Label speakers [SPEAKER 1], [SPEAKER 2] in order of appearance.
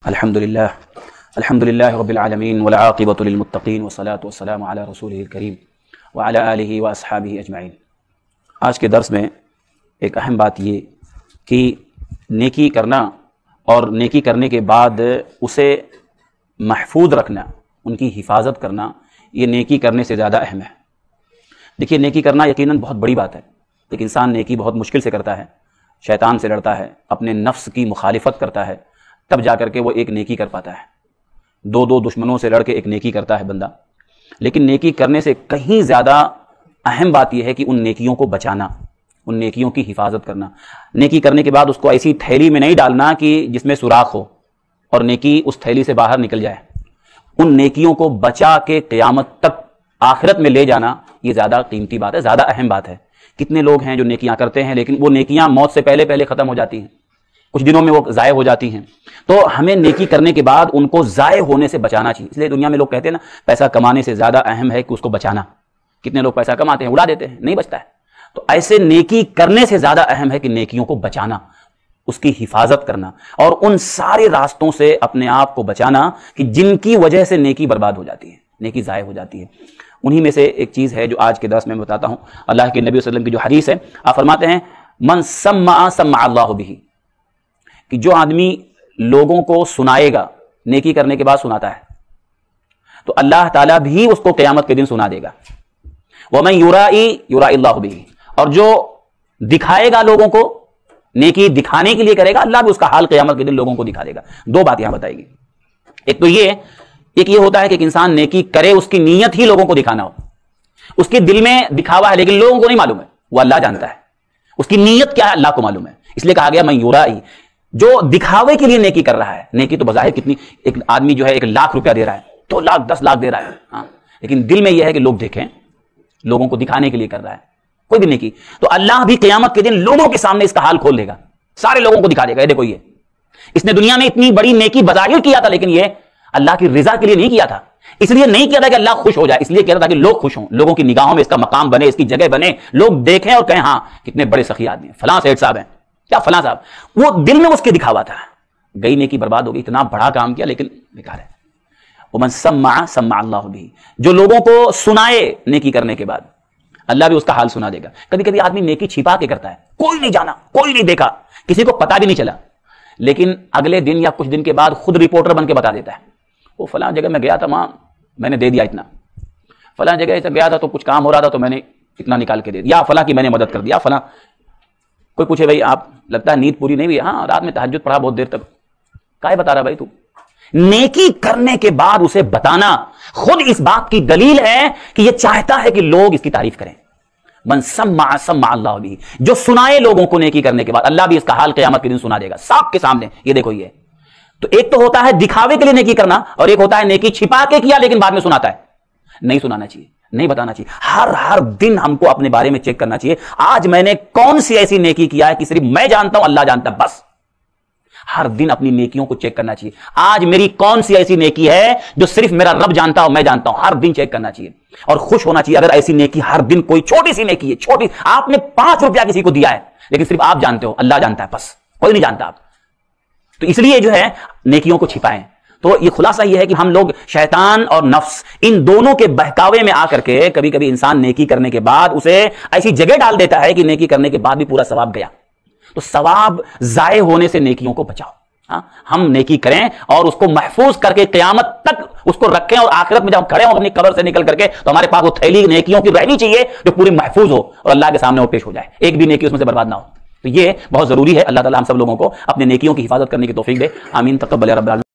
[SPEAKER 1] الحمدللہ رب العالمین والعاقبۃ للمتقین والصلاۃ والسلام علی رسولہ الکریم وعلی آلہ واصحابہ اجمعین۔ آج کے درس میں ایک اہم بات یہ کہ نیکی کرنا اور نیکی کرنے کے بعد اسے محفوظ رکھنا، ان کی حفاظت کرنا، یہ نیکی کرنے سے زیادہ اہم ہے۔ دیکھیے، نیکی کرنا یقیناً بہت بڑی بات ہے، لیکن انسان نیکی بہت مشکل سے کرتا ہے، شیطان سے لڑتا ہے، اپنے نفس کی مخالفت کرتا ہے، تب جا کر کے وہ ایک نیکی کر پاتا ہے۔ دو دشمنوں سے لڑ کے ایک نیکی کرتا ہے بندہ، لیکن نیکی کرنے سے کہیں زیادہ اہم بات یہ ہے کہ ان نیکیوں کو بچانا، ان نیکیوں کی حفاظت کرنا۔ نیکی کرنے کے بعد اس کو ایسی تھیلی میں نہیں ڈالنا کہ جس میں سوراخ ہو اور نیکی اس تھیلی سے باہر نکل جائے۔ ان نیکیوں کو بچا کے قیامت تک آخرت میں لے جانا، یہ زیادہ قیمتی بات ہے، زیادہ اہم بات ہے۔ کتنے لوگ ہیں جو نیکیاں کرتے ہیں لیکن وہ نیکیاں موت سے پہلے ختم ہو جاتی ہیں، کچھ دنوں میں وہ ضائع ہو جاتی ہیں۔ تو ہمیں نیکی کرنے کے بعد ان کو ضائع ہونے سے بچانا چاہیے۔ اس لیے دنیا میں لوگ کہتے ہیں نا، پیسہ کمانے سے زیادہ اہم ہے کہ اس کو بچانا۔ کتنے لوگ پیسہ کماتے ہیں، اڑا دیتے ہیں، نہیں بچتا ہے۔ تو ایسے نیکی کرنے سے زیادہ اہم ہے کہ نیکیوں کو بچانا، اس کی حفاظت کرنا، اور ان سارے راستوں سے اپنے آپ کو بچانا کہ جن کی وجہ سے نیکی برباد ہو جاتی ہے، نیکی ضائع ہو جاتی ہے۔ انہی میں سے ایک چیز ہے جو آج کے درس میں بتاتا ہوں۔ اللہ کے نبی صلی اللہ علیہ وسلم کی جو حدیث ہے، آپ فرماتے ہیں من سمع سمع اللہ بہ، کہ جو آدمی لوگوں کو سنائے گا، نیکی کرنے کے بعد سناتا ہے، تو اللہ تعالیٰ بھی اس کو قیامت کے دن سنا دے گا۔ وَمَن يُرَائِ يُرَائِ اللَّهُ بِهِ، اور جو دکھائے گا لوگوں کو، نیکی دکھانے کے لیے کرے گا، اللہ بھی اس کا حال قیامت کے دن لوگوں کو دکھا دے گا۔ دو بات یہاں بتائے گی۔ ایک تو ایک یہ ہوتا ہے کہ ایک انسان نیکی کرے، اس کی نیت ہی لوگوں کو دکھانا ہو، اس کے دل میں دکھاوا ہے لیکن لوگوں کو نہیں معلوم ہے، وہ اللہ جانتا ہے اس کی نیت کیا ہے، اللہ کو معلوم ہے۔ اس لیے کہا گیا من یرائی، جو دکھاوے کے لیے نیکی کر رہا ہے۔ نیکی تو بظاہر کتنی، ایک آدمی جو ہے 1 لاکھ روپیہ دے رہا ہے، 2 لاکھ 10 لاکھ دے رہا ہے، ہاں، لیکن دل میں یہ ہے کہ لوگ دیکھیں، لوگوں کو دکھانے کے لیے کر رہا ہے کوئی بھی نیکی، تو اللہ بھی قیامت کے دن لوگوں کے سامنے اس کا حال کھول دے گا، سارے لوگوں کو دکھا دے گا، دیکھو یہ اس نے دنیا میں اتنی بڑی نیکی بظاہر کیا تھا، لیکن یہ اللہ کی رضا کے لیے نہیں کیا تھا۔ اس لیے نہیں کیا تھا کہ اللہ خوش ہو جائے، اس لیے کیا تھا کہ لوگ خوش ہوں، لوگوں کی نگاہوں میں اس کا مقام بنے، اس کی جگہ بنے، لوگ دیکھیں اور کہیں ہاں کتنے بڑے سخی آدمی ہیں، فلاں سیٹھ صاحب ہیں، کیا فلاں صاحب، وہ دل میں اس کے دکھاوا تھا۔ گئی نیکی برباد ہو گئی، اتنا بڑا کام کیا لیکن بیکار ہے۔ ومن سمع سمع اللہ بہ، جو لوگوں کو سنائے نیکی کرنے کے بعد، اللہ بھی اس کا حال سنا دے گا۔ کبھی کبھی آدمی نیکی چھپا کے کرتا ہے، کوئی نہیں جانا، کوئی نہیں دیکھا، کسی کو پتا بھی نہیں چلا، لیکن اگلے دن یا کچھ دن کے بعد خود رپورٹر بن کے بتا دیتا ہے، وہ فلاں جگہ میں گیا تھا، وہاں میں نے دے دیا اتنا، فلاں جگہ ایسا گیا تھا تو کچھ کام ہو رہا تھا تو میں نے اتنا نکال کے دے دیا، فلاں کی میں نے مدد کر دیا، فلاں۔ کوئی پوچھے بھائی آپ لگتا ہے نیند پوری نہیں ہوئی؟ ہاں، رات میں تہجد پڑھا بہت دیر تک۔ کائے بتا رہا بھائی تو؟ نیکی کرنے کے بعد اسے بتانا خود اس بات کی دلیل ہے کہ یہ چاہتا ہے کہ لوگ اس کی تعریف کریں۔ من سمع سمع اللہ بہ، جو سنائے لوگوں کو نیکی کرنے کے بعد، اللہ بھی اس کا حال قیامت کے دن سنا دے گا صاحب کے سامنے، یہ دیکھو یہ۔ تو ایک تو ہوتا ہے دکھاوے کے لیے نیکی کرنا، اور ایک ہوتا ہے نیکی چھپا کے کیا لیکن بعد میں سناتا ہے۔ نہیں سنانا چاہیے، نہیں بتانا چاہیے۔ ہر دن ہم کو اپنے بارے میں چیک کرنا چاہیے، آج میں نے کون سی ایسی نیکی کیا ہے کہ صرف میں جانتا ہوں، اللہ جانتا ہے بس۔ ہر دن اپنی نیکیوں کو چیک کرنا چاہیے، آج میری کون سی ایسی نیکی ہے جو صرف میرا رب جانتا ہوں، میں جانتا ہوں، ہر دن چیک کرنا چاہیے۔ اور خوش ہونا چاہیے اگر ایسی نیکی ہر دن کوئی چھوٹی سی نیکی ہے، چھوٹی، آپ نے 5 روپیہ کسی کو دیا ہے لیکن صرف آپ جانتے ہو، اللہ جانتا ہے بس، کوئی نہیں جانتا آپ۔ تو اس لیے جو ہے نیکیوں کو چھپائیں۔ تو یہ خلاصہ یہ ہے کہ ہم لوگ شیطان اور نفس، ان دونوں کے بہکاوے میں آ کر کے کبھی کبھی انسان نیکی کرنے کے بعد اسے ایسی جگہ ڈال دیتا ہے کہ نیکی کرنے کے بعد بھی پورا ثواب گیا۔ تو ثواب ضائع ہونے سے نیکیوں کو بچاؤ۔ ہاں، ہم نیکی کریں اور اس کو محفوظ کر کے قیامت تک اس کو رکھیں، اور آخرت میں جب ہم کھڑے ہوں اپنی قبر سے نکل کر کے تو ہمارے پاس وہ تھیلی نیکیوں کی رہنی چاہیے جو پوری محفوظ ہو اور اللہ کے سامنے وہ پیش ہو جائے، ایک بھی نیکی اس میں سے برباد نہ ہو۔ تو یہ بہت ضروری ہے۔ اللہ تعالیٰ ہم سب لوگوں کو اپنے نیکیوں کی حفاظت کرنے کی توفیق دے، آمین۔ تقبل یا رب العالمین۔